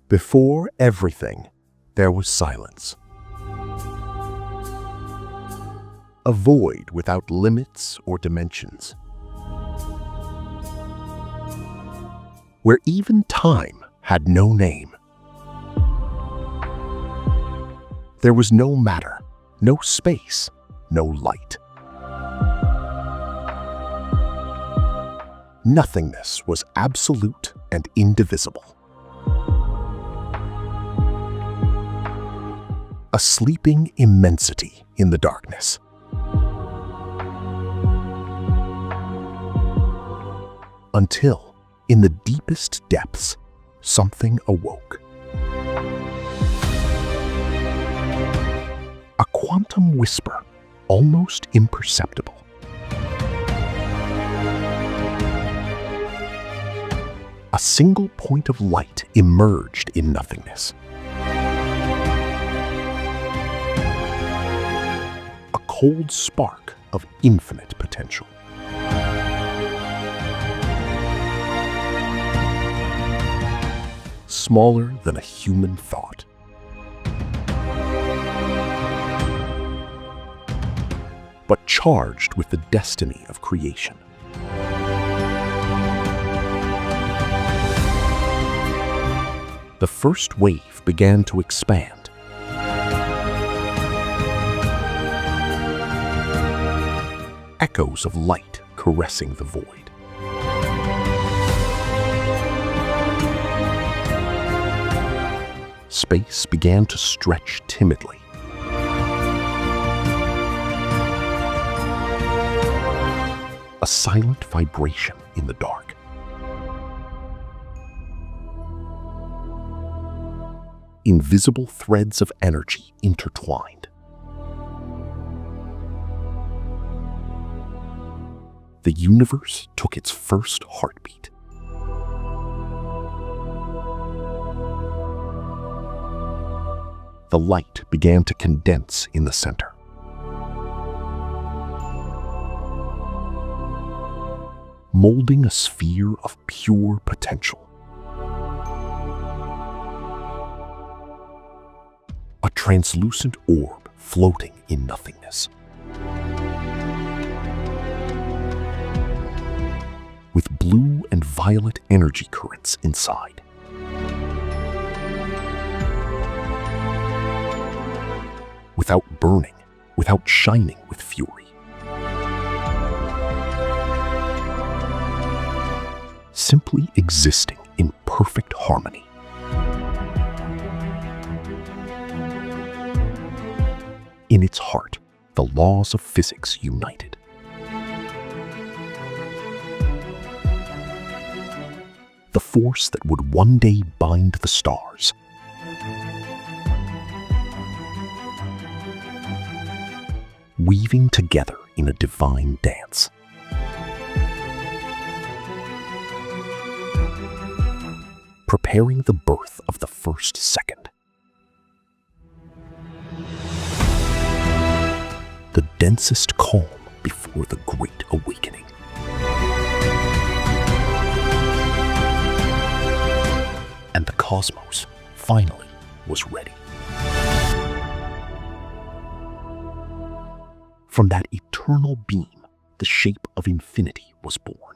Before everything, there was silence. A void without limits or dimensions, where even time had no name. There was no matter, no space, no light. Nothingness was absolute and indivisible. A sleeping immensity in the darkness. Until, in the deepest depths, something awoke. A quantum whisper, almost imperceptible. A single point of light emerged in nothingness. A cold spark of infinite potential. Smaller than a human thought. But charged with the destiny of creation. The first wave began to expand. Echoes of light caressing the void. Space began to stretch timidly. A silent vibration in the dark. Invisible threads of energy intertwined. The universe took its first heartbeat. The light began to condense in the center. Molding a sphere of pure potential. A translucent orb floating in nothingness. With blue and violet energy currents inside. Without burning, without shining with fury. Simply existing in perfect harmony. In its heart, the laws of physics united. The force that would one day bind the stars. Weaving together in a divine dance. Preparing the birth of the first second. The densest calm before the great awakening. And the cosmos finally was ready. From that eternal beam, the shape of infinity was born.